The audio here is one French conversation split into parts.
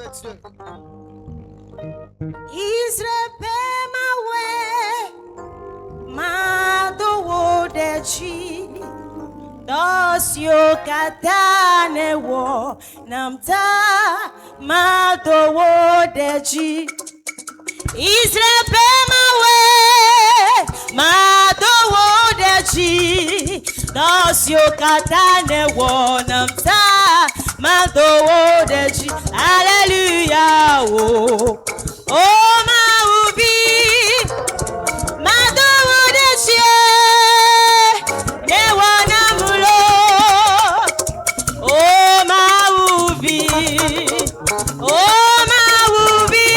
Israel pay my way, my the wodechi. Dos yo katane wo namta ma the wodechi. Israel pay my way, my the wodechi. Dos yo katane wo namta ma the wodechi. Hallelujah. Oh, my ubi, my the wodechi. Ne wana mulo. Oh, my ubi. Oh, my ubi.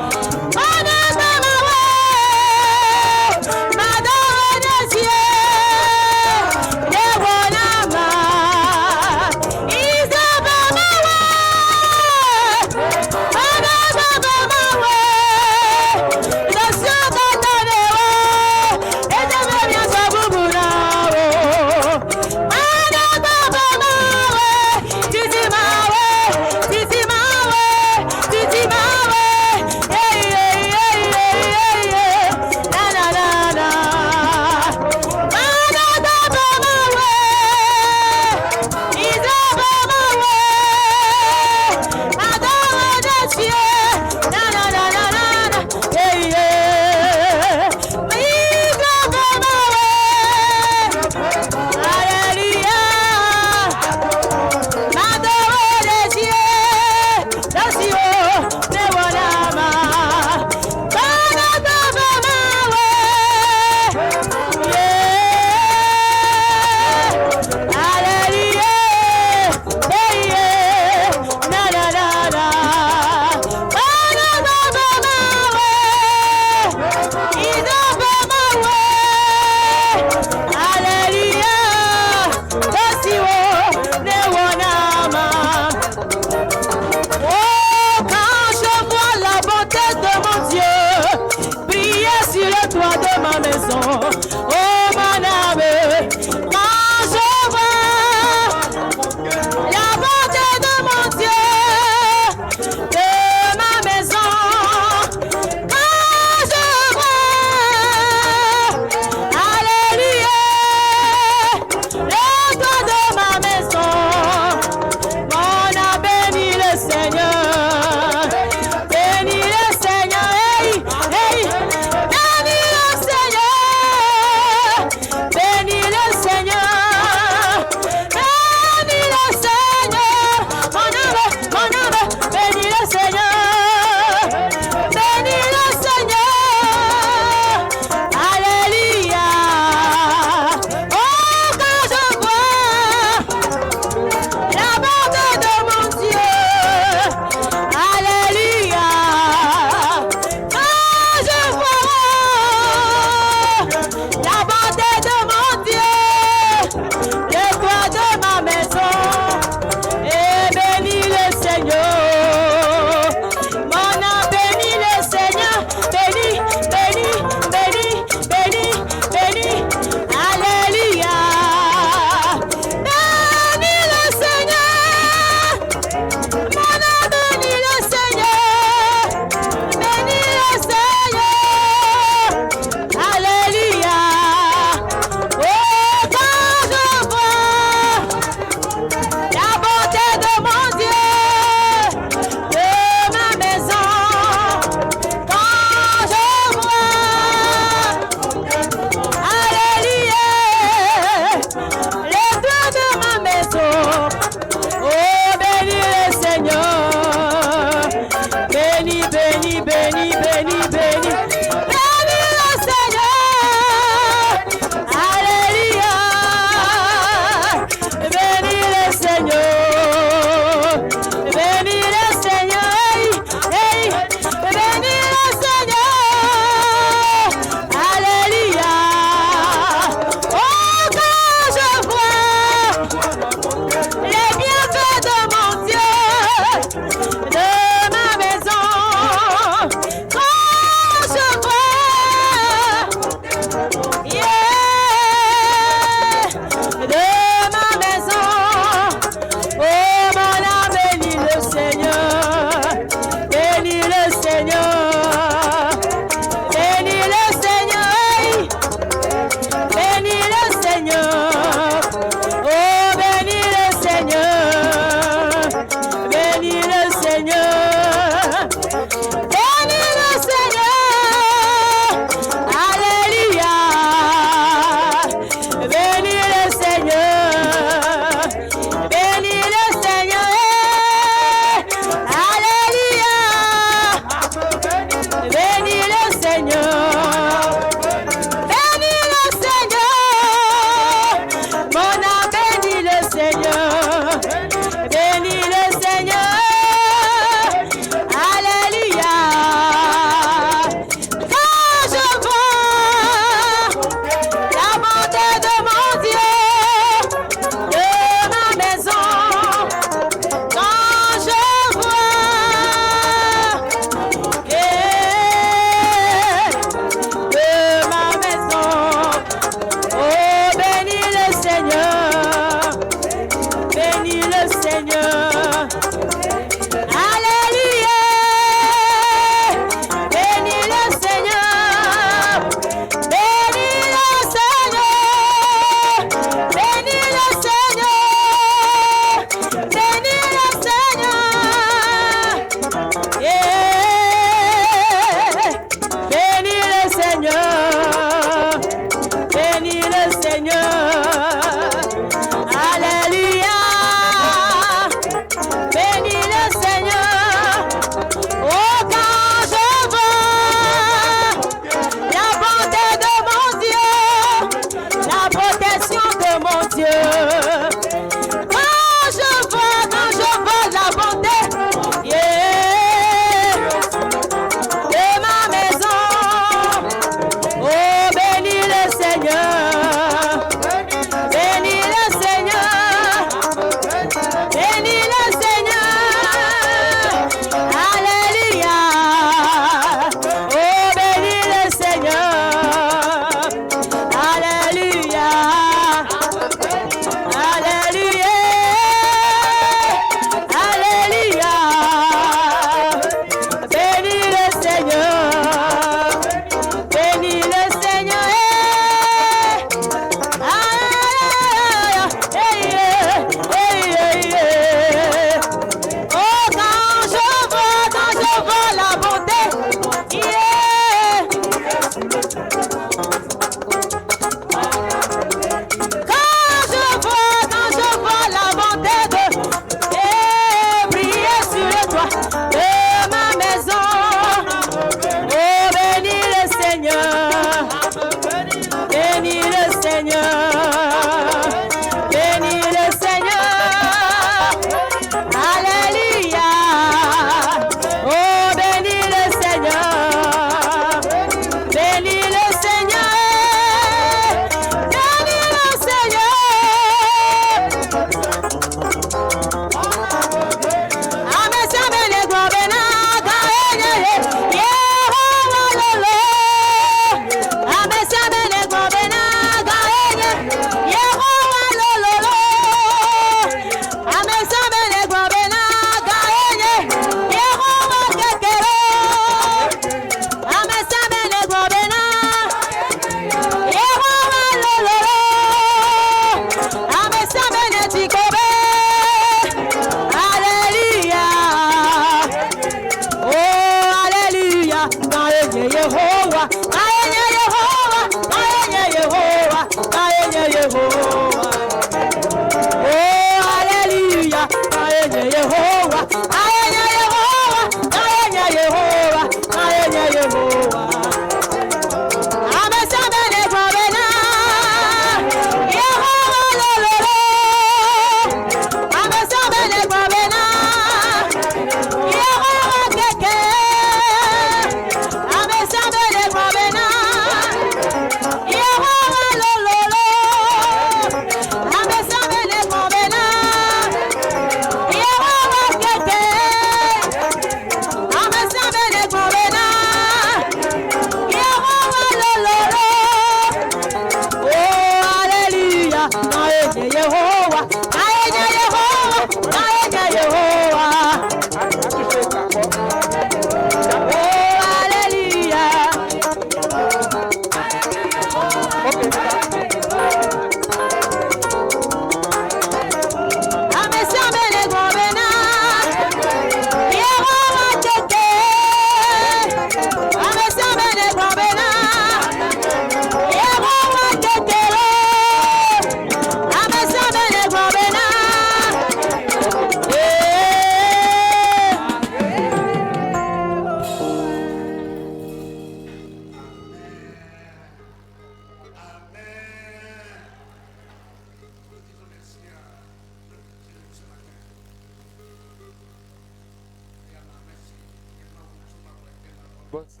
Boss,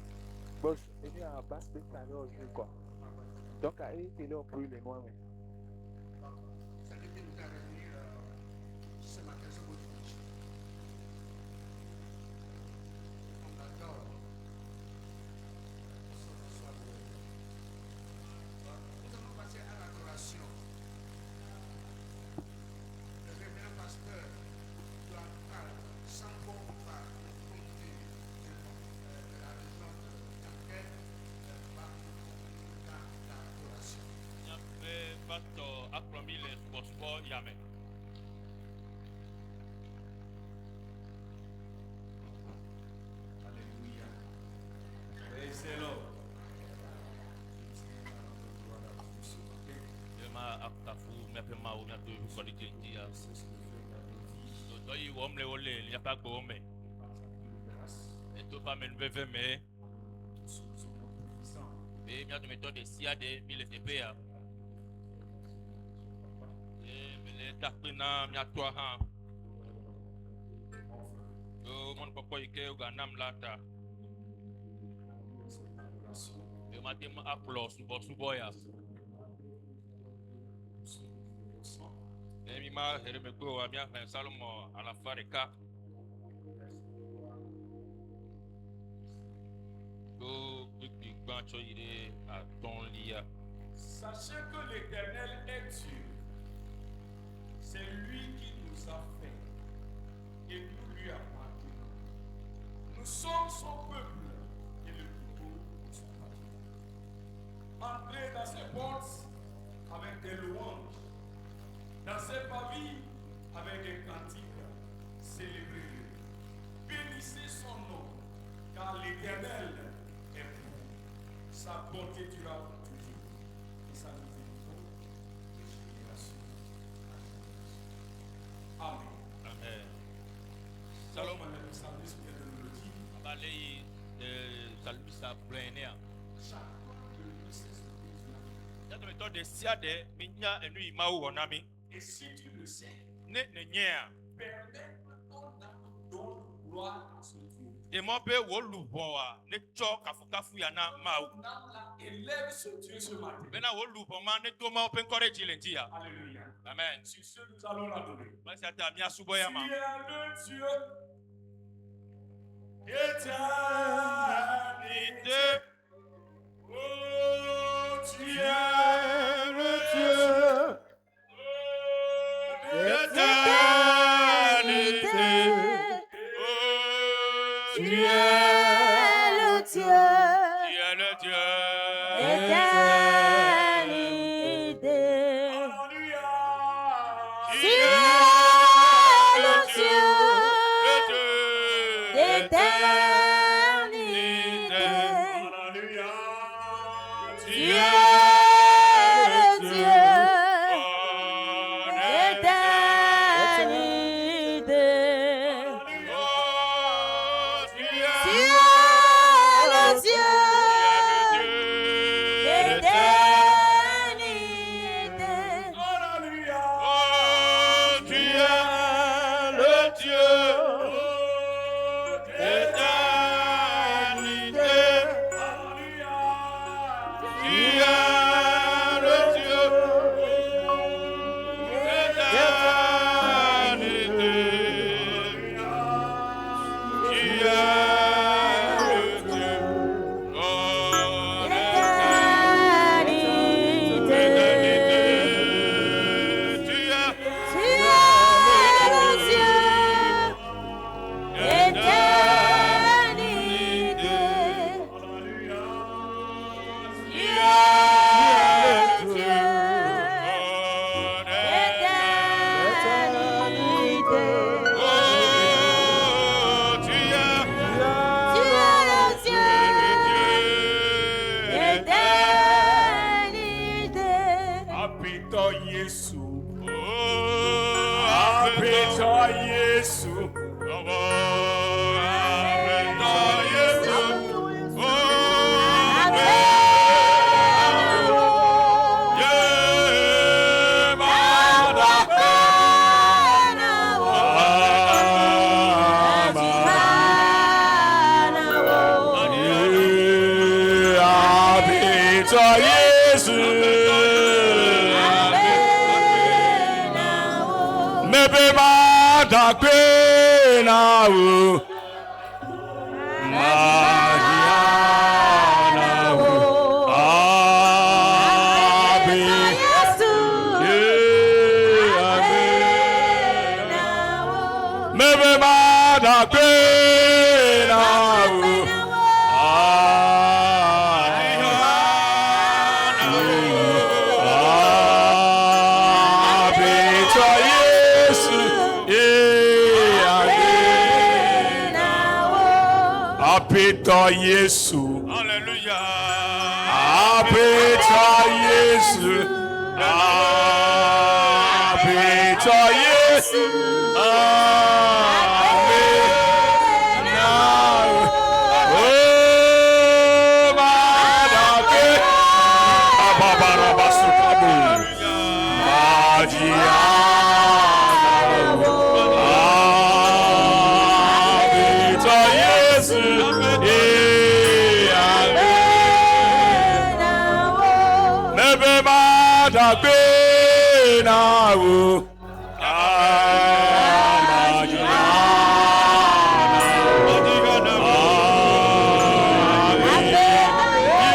il y a un bas spécial aujourd'hui, quoi. Donc, il est au plus les noirs. Ça veut dire que nous allons venir ce matin sur votre fiche. On adore. Nous allons passer à l'adoration. Le révérend pasteur doit parler sans pouvoir compter de la région de Canquet va nous dans l'adoration. Pastor Akromi le sport Yame. Alléluia. Praise the Lord. Ma akafu mepe ma o mepe ko di dia. Do yi wo mle ole ya pa gbo me. E to pa men veve me. E mi atu metode sia de mi le tepea. E me le takina mi atu ha. Do mon poko ike uga nam lata. E ma tem aplos subo ya. E mi ma hereme ko a mi a Salomo ala fareka. Sachez que l'Éternel est Dieu. C'est lui qui nous a fait et nous lui appartenons. Nous sommes son peuple et le troupeau de son pâture. Entrez dans ses portes avec des louanges, dans ses pavillons avec des cantiques. Célébrez-le. Bénissez son nom, car l'Éternel est bon. Sa bonté durera pour toujours et sa miséricorde de génération en génération. Amen. Amen. Salomon le psalmiste vient de nous le dire. Balei salmista plenia. Chacun de nous sait ce que Dieu a fait. Ya to metode sia de minya enu ima wo nami. Et si tu le sais, Ne nya. permets que ton âme donne gloire à son Dieu. E mo be wo lubo wa ne cho kafu ya na ma. Ton âme là élève ce Dieu ce matin. Bena wo lubo ma ne to ma open courage lentia. Alléluia. Amen. Sur ce, nous allons l'adorer. Basi ata mi asubo ya ma. Tu es le Dieu éternité. Oh, tu es le Dieu Éternité. Tu Tu es le Dieu es le Dieu. éternité. Alléluia. Tu es le Dieu d'éternité. Alléluia. Tu es le Dieu d'éternité. Tu es le Dieu d'éternité. Alléluia. Tu es le Dieu d'éternité. Tu es le Dieu d'éternité. Tu es le Dieu Habitant Jésus, habitant Jésus, dàgbé náà wò. Màjíánà wò. Àbí. Mebe má dàgbé náà wò. Apita Yesu. Hallelujah. Apita Yesu. Apita Yesu. Amen. Oh, Madake. Ababarabasukabu. Magia. Apita Yesu. Mebe madagbe na wo.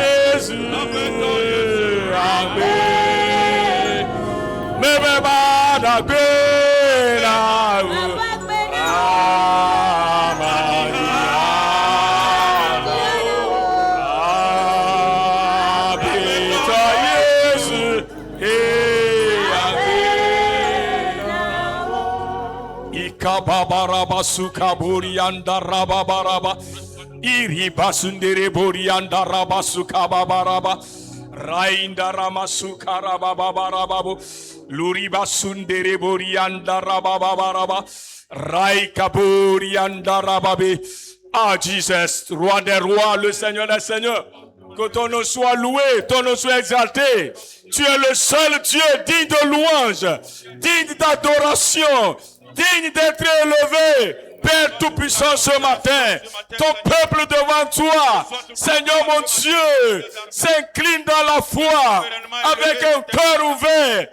Yesu agbe. Mebe madagbe na wo. Kababaraba sukaburi anda rababaraba iribasundere bori anda rabasukababaraba rainda ramasukarababaraba luribasundere bori anda rababaraba raikaburi anda rababe. Ah Jesus, roi des rois, le Seigneur des seigneurs, que ton nom soit loué, ton nom soit exalté. Tu es le seul Dieu digne de louange, digne d'adoration, digne d'être élevé. Père Tout-Puissant, ce matin, ton peuple devant toi, Seigneur mon Dieu, s'incline dans la foi, avec un cœur ouvert,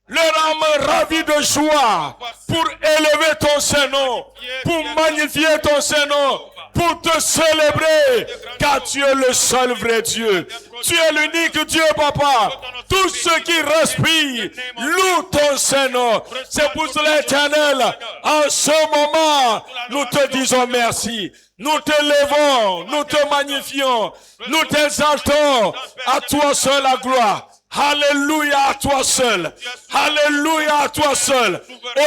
leur âme ravie de joie, pour élever ton Saint-Nom, pour magnifier ton Saint-Nom, pour te célébrer, car tu es le seul vrai Dieu. Tu es l'unique Dieu, Papa. Tous ceux qui respirent louent ton Saint-Nom. C'est pour cela, Éternel, en ce moment, nous te disons merci. Nous t'élevons, nous te magnifions, nous t'exaltons. À toi seul la gloire. Alléluia à toi seul. Alléluia à toi seul.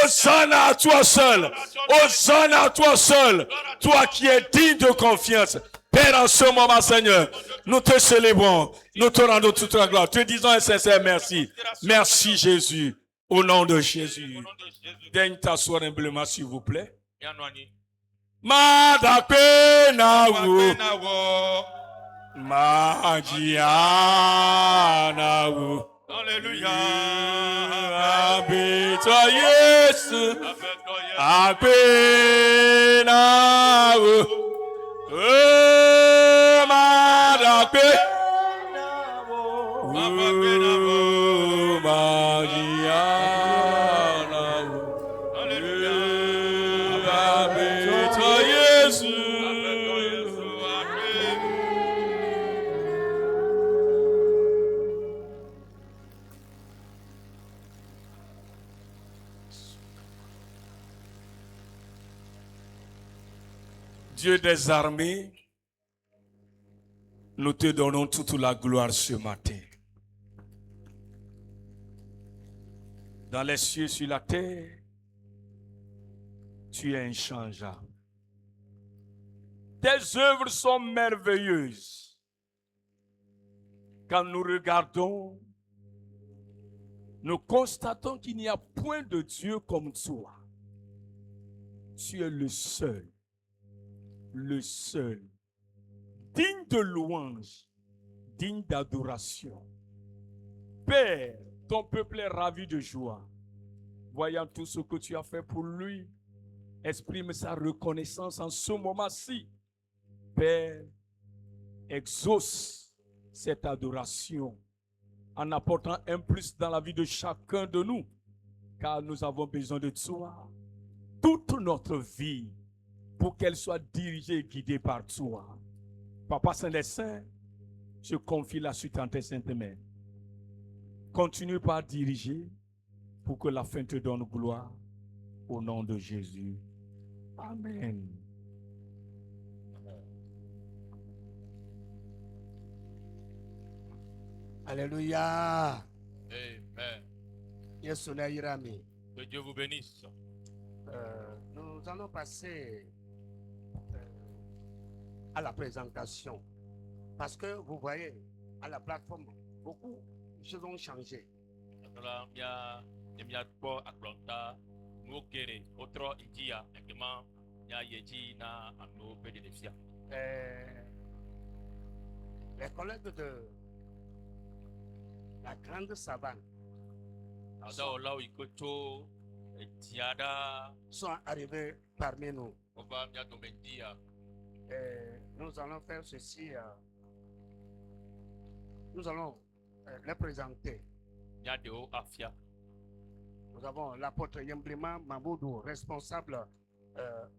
Hosanna à toi seul. Hosanna à toi seul. Toi qui es digne de confiance. Père, en ce moment, Seigneur, nous te célébrons. Nous te rendons toute la gloire. Te disons un sincère merci. Merci Jésus. Au nom de Jésus. Daigne t'asseoir humblement, s'il vous plaît. Madakwe na wo. Magia wo. Alléluia. Abito Yesu. Akwe na wo. Oh, madakwe. Oh, magia wo. Alléluia. Abito Yesu. Dieu des armées, nous te donnons toute la gloire ce matin. Dans les cieux, sur la terre, tu es inchangeable. Tes œuvres sont merveilleuses. Quand nous regardons, nous constatons qu'il n'y a point de Dieu comme toi. Tu es le seul, digne de louange, digne d'adoration. Père, ton peuple est ravi de joie, voyant tout ce que tu as fait pour lui. Exprime sa reconnaissance en ce moment-ci. Père, exauce cette adoration en apportant un plus dans la vie de chacun de nous, car nous avons besoin de toi. toute notre vie pour qu'elle soit dirigée et guidée par toi. Papa Saint des Saints, je confie la suite en tes saintes mains. Continue par diriger pour que la fin te donne gloire au nom de Jésus. Amen. Alléluia. Amen. Yesu na yirami. Que Dieu vous bénisse. Nous allons passer à la présentation. Parce que vous voyez, à la plateforme, beaucoup de choses ont changé. Alors, il y a quoi à Planta, nous kéré, autre India, également, il y a Yeji na Ando Pédéfia. Les collègues de la grande savane Alors là où il coto, Tiada, sont arrivés parmi nous. on va bien Domendia. Nous allons faire ceci. Nous allons les présenter. Il y a de haut Afia. Nous avons l'apôtre Yemblima Mamoudou, responsable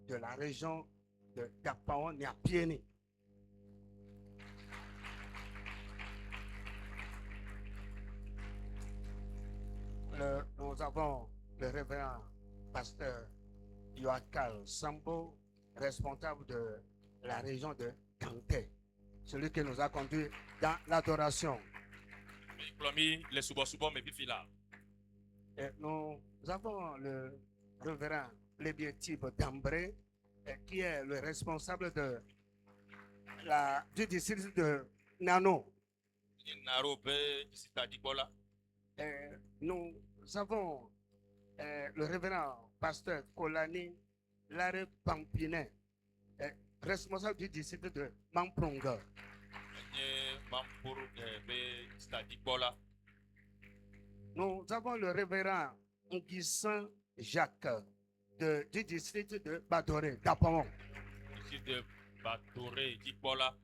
de la région de Gapaon Niapieni. Nous avons le révérend pasteur Yoakal Sambo, responsable de la région de Kanté, celui qui nous a conduits dans l'adoration. Les sous-bois, mais puis là. Et nous avons le révérend Lébietib Dambré, qui est le responsable du district de Nano. Et nous avons le révérend pasteur Kolani Lare Pampinet, responsable du district de Mampronga. Nous avons le révérend Nguissan Jacques du district de Badoré, Gapon. De Batoré, Dipola.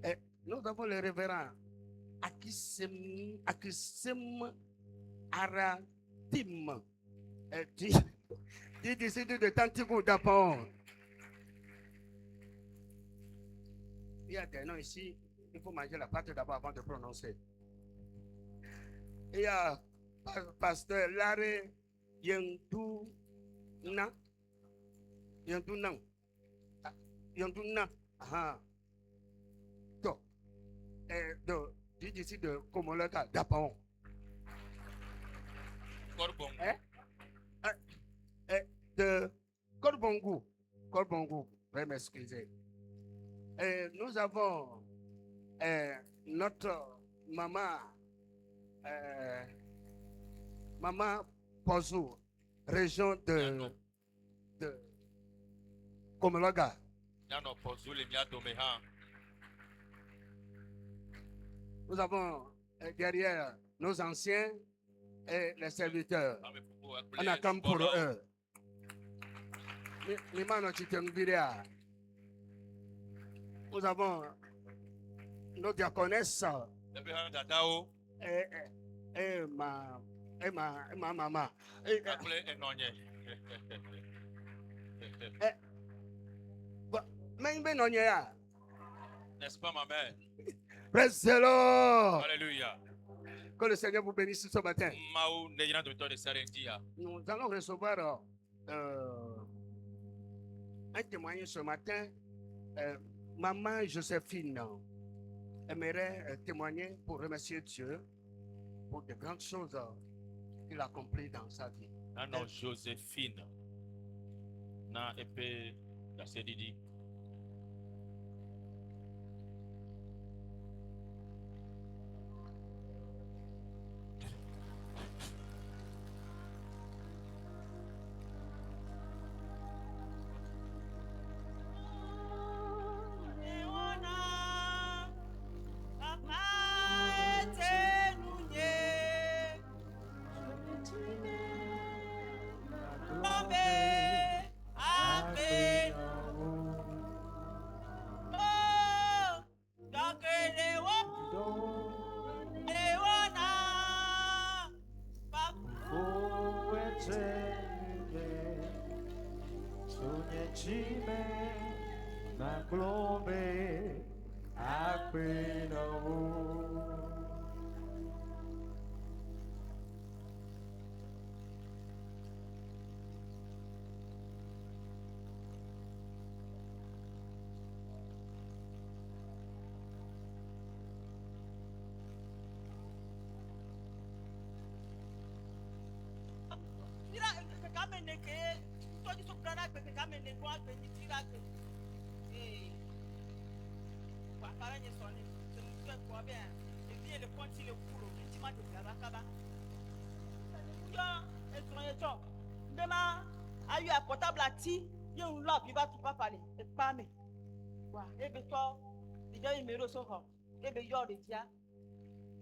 Et nous avons le révérend Akisem Aratim du district de Tantigou, Gapon. Il y a des noms ici, il faut manger la pâte d'abord avant de prononcer. Il y a pasteur Laré Yenduna. Donc, du district de Komolaka, Gapon. Corbon. De Korbongo, veuillez m'excuser. Et nous avons notre maman, maman Pozou, région de Komologa. Nous avons derrière nos anciens et les serviteurs. On a comme pour eux. Nous avons nos diaconesses et ma maman. N'est-ce pas, ma mère? Praise the Lord. Alléluia. Que le Seigneur vous bénisse ce matin. Maou, n'ayant de toi de Sarentia. Nous allons recevoir un témoignage ce matin. Maman Joséphine aimerait témoigner pour remercier Dieu pour de grandes choses qu'il a accomplies dans sa vie. Non, Joséphine. Na épée la CDD. nyechime na glombe akwinawo. Ayo a portable ati ye un love il va tout pas parler et pas me wa e be to déjà numéro so ho e be yo de dia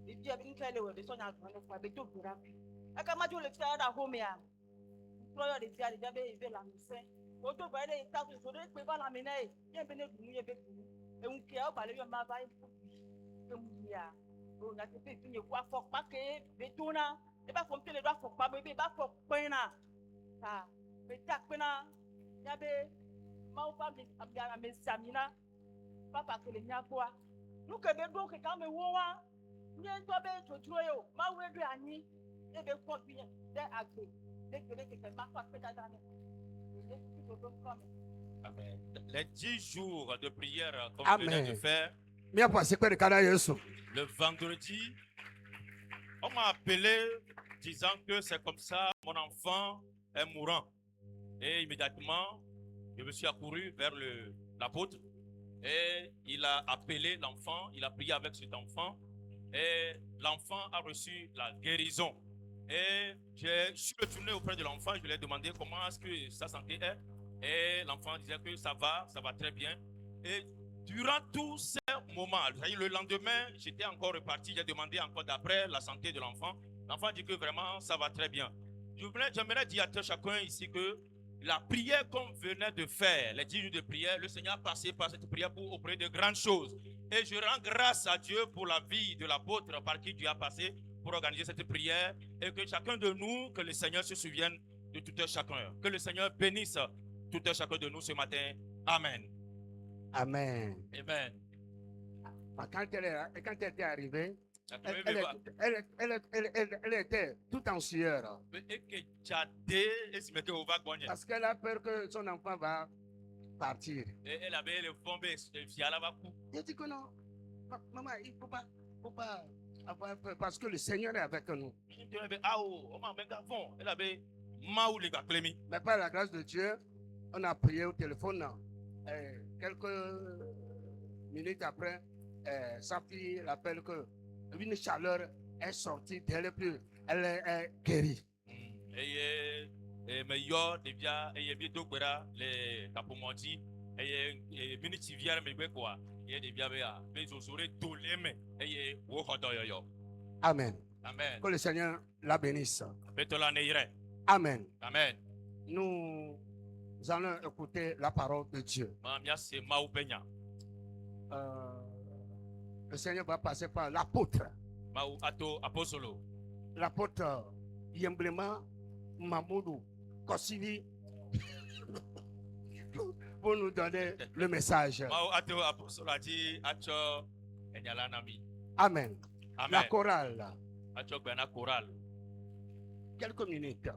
e dia bi nkele we be so na gbo kwa be to bura bi aka ma jo le tira da home ya pro yo de dia be la mi se o to ba le ta so de pe ba la mi na e ye be ne dunu ye be dunu e un ke o ba le yo ma ba e mu ya o na te pe fi ye kwa fo pa ke be tuna e ba fo mtele do fo pa be ba fo pin na ta be ta pina ya be ma o pa me samina papa ke le nya kwa nu ke be do ke ka me wo wa nye to be to duro yo ma we do ani e be ko bi de agbe de ke ma kwa pe da da ne Amen. Les 10 jours de prière qu'on Amen. venait de faire, Mia pa sekwe de kada Yesu. le vendredi, on m'a appelé disant que c'est comme ça, mon enfant est mourant. Et immédiatement, je me suis accouru vers l'apôtre et il a appelé l'enfant, il a prié avec cet enfant et l'enfant a reçu la guérison. Et je suis retourné auprès de l'enfant, je lui ai demandé comment est-ce que sa santé est. Et l'enfant disait que ça va très bien. Et durant tous ces moments, le lendemain, j'étais encore reparti, j'ai demandé encore d'après la santé de l'enfant. L'enfant dit que vraiment ça va très bien. J'aimerais dire à chacun ici que la prière qu'on venait de faire, les 10 jours de prière, le Seigneur a passé par cette prière pour opérer de grandes choses. Et je rends grâce à Dieu pour la vie de l'apôtre par qui Dieu a passé pour organiser cette prière. Et que chacun de nous, que le Seigneur se souvienne de tout un chacun. Que le Seigneur bénisse tout un chacun de nous ce matin. Amen. Amen. Amen. Quand elle était arrivée, Elle elle était tout en sueur. Parce qu'elle a peur que son enfant va partir. Elle avait le fond, Elle dit que non, maman, il ne faut pas avoir peur parce que le Seigneur est avec nous. Mais par la grâce de Dieu, on a prié au téléphone. Quelques minutes après, sa fille l'appelle que une chaleur est sortie d'elle, plus elle est guérie. Amen. Amen. Que le Seigneur la bénisse. Amen. Amen. Nous allons écouter la parole de Dieu. Le Seigneur va passer par l'apôtre. L'apôtre Yemblema Mamoudou Kossili pour nous donner le message. Amen. La chorale. Quelques minutes.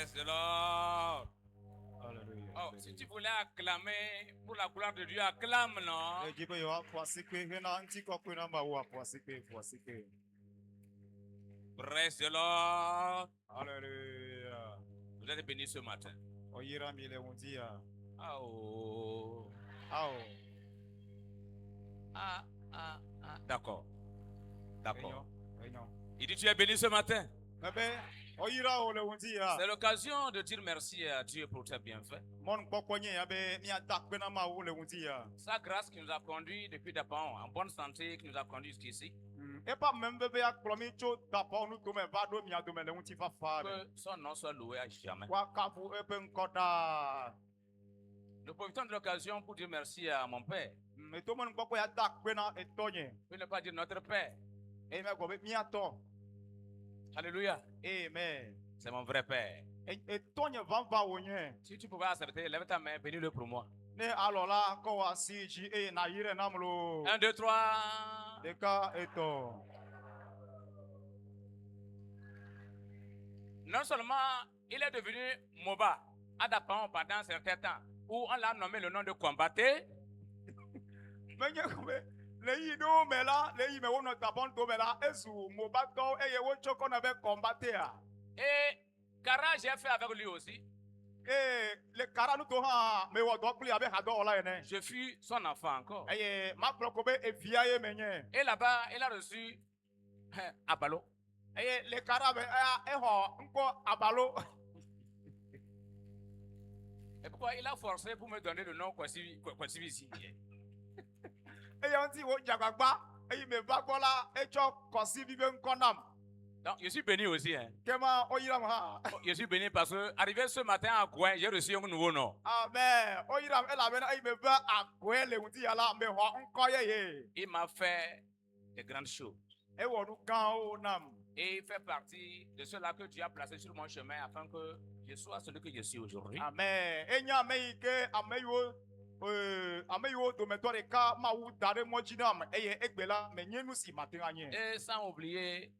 Praise the Lord. Alléluia. Oh, si tu voulais acclamer pour la gloire de Dieu, acclame, non? Praise the Lord. Alléluia. Vous êtes bénis ce matin. Oyira mile undia. Ah, oh. Ao. D'accord. D'accord. Enyo. Il dit, tu es béni ce matin. Bébé, oyira ole undia. C'est l'occasion de dire merci à Dieu pour tes bienfaits. Mon pokonye abe mi adak bena ma ole undia. Sa grâce qui nous a conduits depuis d'abord en bonne santé, qui nous a conduits jusqu'ici. Et pas même bébé a plomi cho d'abord nous tombe va do mi adome le unti fa fa. Que son nom soit loué à jamais. Kwa kabu ebe nkota. Nous profitons de l'occasion pour dire merci à mon père. Mais tout le monde poko ya dak bena etonye. Pour ne pas dire notre père. Et me go mi ato. Alléluia. Amen. C'est mon vrai père. Etonye va onye. Si tu pouvais accepter, lève ta main, bénis-le pour moi. Ne alola ko wa si ji e na yire namlo. 1, 2, 3. Deka eto. Non seulement il est devenu Moba à Dapan pendant un certain temps, où on l'a nommé le nom de combatté. Menye kome le yi do mela le yi me wono tabon do mela esu mo ba to eye wo choko na be combattre a. Et Kara, j'ai fait avec lui aussi. Le kara nu to ha me wo do kli abe ha do ola ene. Je fus son enfant encore. Eye ma klo ko be evia ye menye. Et là-bas, il a reçu à Balo. Eye le kara be e ho nko abalo. Et pourquoi il a forcé pour me donner le nom Kwasi ici? Eye onti wo jagbagba eye me ba gola e cho kosi bi be nko nam. Donc, je suis béni aussi. Hein. Kema oyira ha. Je suis béni parce que, arrivé ce matin à Gouin, j'ai reçu un nouveau nom. Amen. Oyira e la be na eye me ba akwe le unti ala me ho nko ye. Il m'a fait de grandes choses. E wo nu kan o nam. Et il fait partie de ceux-là que Dieu a placé sur mon chemin afin que je sois celui que je suis aujourd'hui. Amen. Enya me ke ameyo ameyo do metore ka ma wu dare mo jinam eye egbela menye nu si matin anye. Et sans oublier,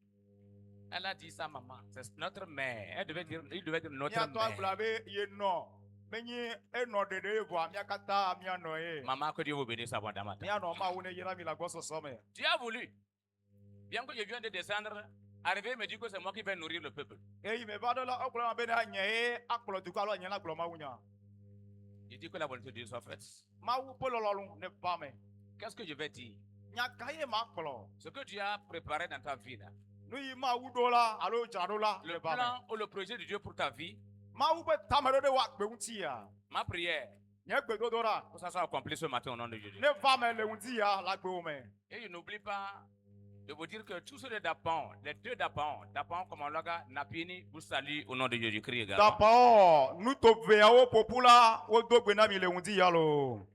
elle a dit sa maman, c'est notre mère. Il devait dire notre Ya to mère. aglabe ye no. Menye e no dede vo amia kata amia no e. Maman, que Dieu vous bénisse abondamment. Ya no ma wu ne yera mi la goso some. Dieu a voulu. Bien que je viens de descendre, arriver et me dire que c'est moi qui vais nourrir le peuple. E me ba do la oklo be na nye e aklo du ka lo nye na glo ma wunya. Je dis que la volonté de Dieu soit faite. Ma wu polololun ne pa me. Qu'est-ce que je vais dire? Nya kaye ma klo. Ce que Dieu a préparé dans ta vie, là, Nu yi ma wu do la alo jaro la le le ba me. plan ou le projet de Dieu pour ta vie, Ma wu be tamero de wa gbe unti ya. ma prière, Nye gbe do do ra. que ça soit accompli ce matin au nom de Jésus. Ne va me le unti ya la gbe o me. Et je n'oublie pas de vous dire que tous ceux de Dapan, les deux Dapan, comme on l'a dit, Napieni, vous salue au nom de Jésus-Christ également. D'abord, nous te veillons popula au dogbe na mi le undi yalo.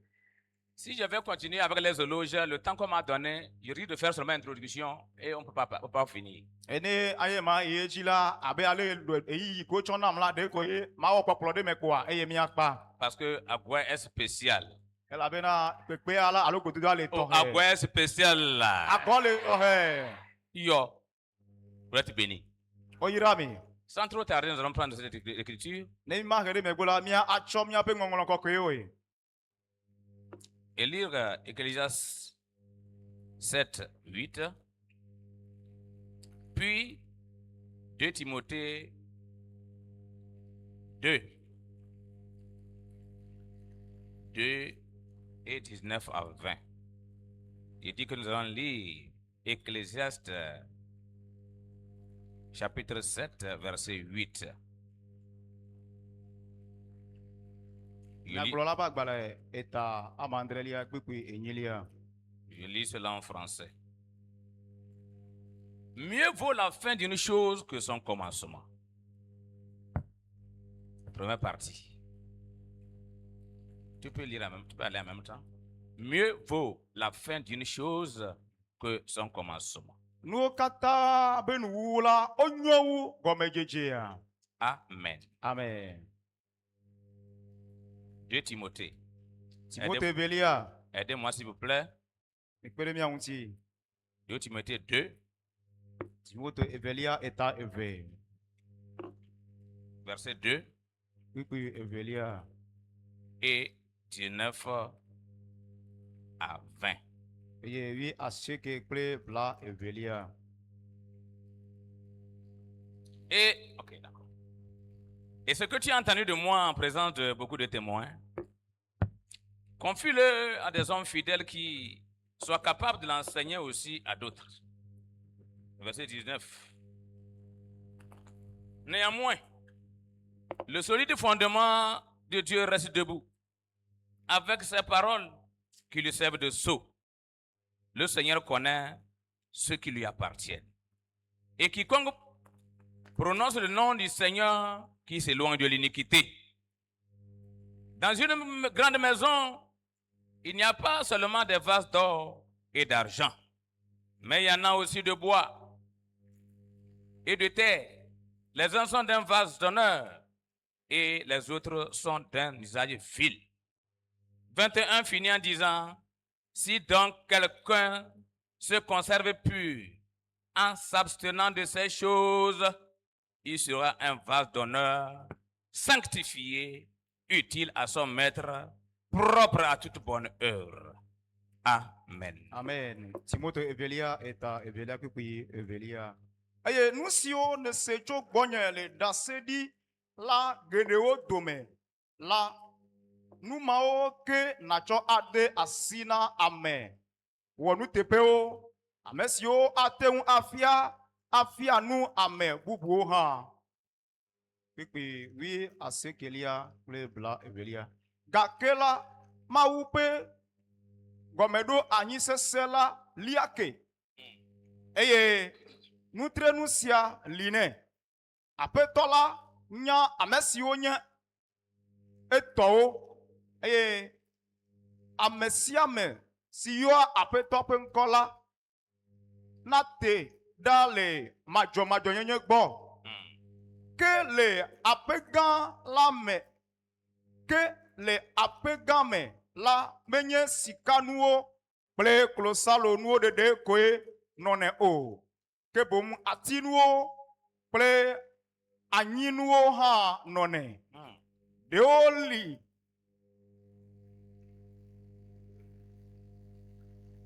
Si je vais continuer avec les éloges, le temps qu'on m'a donné, je risque de faire seulement introduction et on ne peut pas finir. Ene ayema yejila abe ale eyi ko chonam la de ko ye ma wo popolo de mekwa eye mi akpa. Parce que Agouin est spécial. El abena pepe ala alo ko tudo ale to. Oh, Agouin est spécial là. Akole ohe. Yo, vous êtes béni. Oyirami. Sans trop tarder, nous allons prendre cette écriture Ne ma gere megbola mia achom mia pe ngongolo ko ko ye. et lire Ecclésiaste 7, 8. Puis 2 Timothée 2. 2 et 19 à 20. Il dit que nous allons lire Ecclésiaste chapitre 7, verset 8. Na glola ba gbala eta amandrelia gbepe enyilia. Je lis cela en français. Mieux vaut la fin d'une chose que son commencement. Première partie. Tu peux lire tu peux aller en même temps. Mieux vaut la fin d'une chose que son commencement. Nu kata benu wula onyowu gomejeje ya. Amen. Amen. 2 Timothée. Timothée Belia. Aidez-moi s'il vous plaît. Ekpere mi ahunti. 2 Timothée 2, Timothée Belia eta eve. verset 2 kpekpe evelia et 19 à 20. eye wi asieke kple bla evelia. Et, ok, d'accord. Et ce que tu as entendu de moi en présence de beaucoup de témoins, confie-le à des hommes fidèles qui soient capables de l'enseigner aussi à d'autres. Verset 19. Néanmoins, le solide fondement de Dieu reste debout, avec ses paroles qui lui servent de sceau. Le Seigneur connaît ceux qui lui appartiennent. Et quiconque prononce le nom du Seigneur qui s'éloigne de l'iniquité. Dans une grande maison, il n'y a pas seulement des vases d'or et d'argent, mais il y en a aussi de bois et de terre. Les uns sont d'un vase d'honneur et les autres sont d'un usage vil. 21 finit en disant, si donc quelqu'un se conserve pur en s'abstenant de ces choses, il sera un vase d'honneur, sanctifié, utile à son maître, propre à toute bonne œuvre. Amen. Amen. Timote evelia eta evelia kpekpe evelia. Eye nu siwo ne se tso gbɔnye le dase ɖi la geɖewo dome la nu mawo ke natsɔ ade asi na ame wɔ nuteƒewo, ame siwo ate ŋu afia nu ame bubuwo hã. Kpekpe wi asiekelia kple bla evelia. Gake la Mawu ƒe gɔmeɖo anyi sesẽ la liake eye nutrenu sia li nɛ. Aƒetɔ la nya ame siwo nye etɔwo eye ame sia ame si yɔa aƒetɔ ƒe ŋkɔ la nate ɖa le madzɔmadzɔnyenye gbɔ. Ke le aƒe gã la me, ke le aƒe gã me la menye sikanuwo kple klosalonuwo ɖeɖe koe nɔnɛ o, ke boŋ atinuwo kple anyinuwo hã nɔnɛ. Ɖewo li,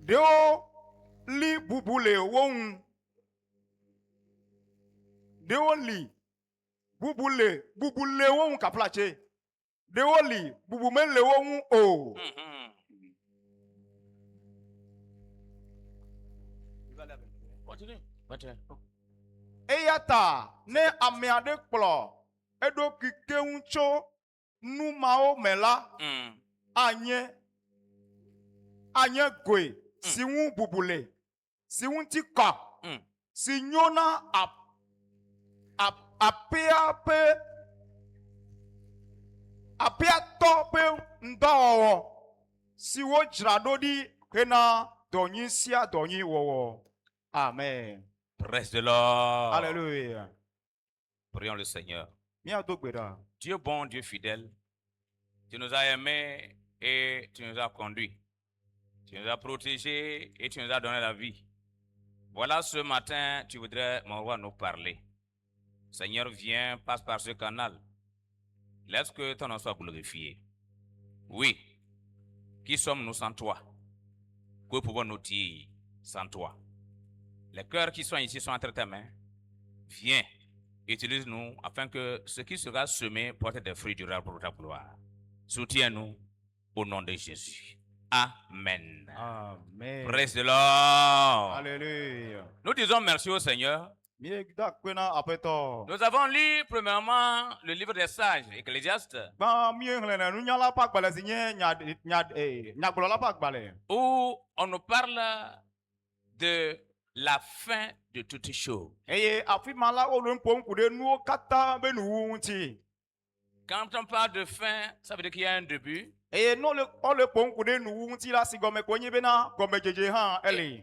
ɖewo li bubu le wo ŋu, ɖewo li bubu le wo ŋu kaplatse, ɖewo li bubu mele wo ŋu o. Continue. Eya ta ne ame aɖe kplɔ eɖokui keŋ tso nu mawo me la, anye goe si ŋu bubu le, si ŋuti kɔ, si nyo na aƒea tɔ ƒe ŋdɔwɔwɔ si wodzra ɖo ɖi hena dɔnyi sia dɔnyi wɔwɔ. Amen. Praise the Lord. Alléluia. Prions le Seigneur. Miado gbe ɖa. Dieu bon, Dieu fidèle, tu nous as aimés et tu nous as conduits. Tu nous as protégés et tu nous as donné la vie. Voilà, ce matin, tu voudrais, mon roi, nous parler. Seigneur, viens, passe par ce canal. Laisse que ton nom soit glorifié. Oui, qui sommes-nous sans toi? Que pouvons-nous dire sans toi? Les cœurs qui sont ici sont entre tes mains. Viens, utilise-nous afin que ce qui sera semé porte des fruits durables pour ta gloire. Soutiens-nous au nom de Jésus. Amen. Amen. Praise the Lord. Alléluia. Nous disons merci au Seigneur. Nous avons lu premièrement le livre des sages, Ecclésiaste, où on nous parle de la fin de toutes choses. Quand on parle de fin, ça veut dire qu'il y a un début. Et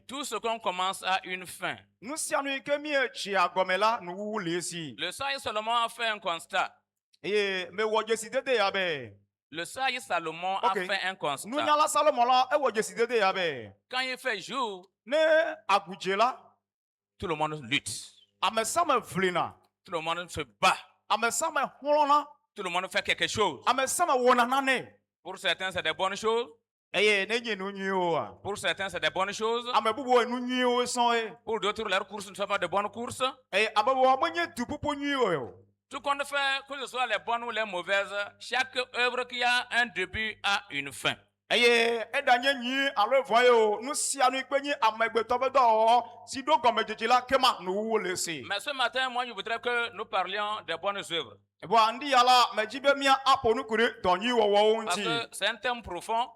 tout ce qu'on commence a une fin. Le sage Salomon a fait un constat. Le sage Salomon a fait un constat. Quand il fait jour, tout le monde lutte. Tout le monde se bat. ame sia me hlɔna, Tout le monde fait quelque chose. ame sia me wɔna nane. Pour certains, c'est des bonnes choses. Eye nenye nu nyuiwo a. Pour certains, c'est des bonnes choses. Ame bubu nu nyuiwo sɔn ye. Pour d'autres, leurs courses ne sont pas de bonnes courses. Eye ame bubu menye du pupu nyuiwo o. Tout compte fait, que ce soit les bonnes ou les mauvaises, chaque œuvre qui a un début a une fin. Eye eda nye nyi alo vɔ ye o. Nu sia nu ikpe nye amegbetɔ be dɔwɔwɔ si do gɔmedzedze la kema nu wo le se. Mais ce matin, moi, je voudrais que nous parlions des bonnes œuvres. Bon andi ya la me dzi be mia aƒo nu ku ɖe dɔ nyuiwɔwɔwo Parce ŋuti. que c'est un thème profond.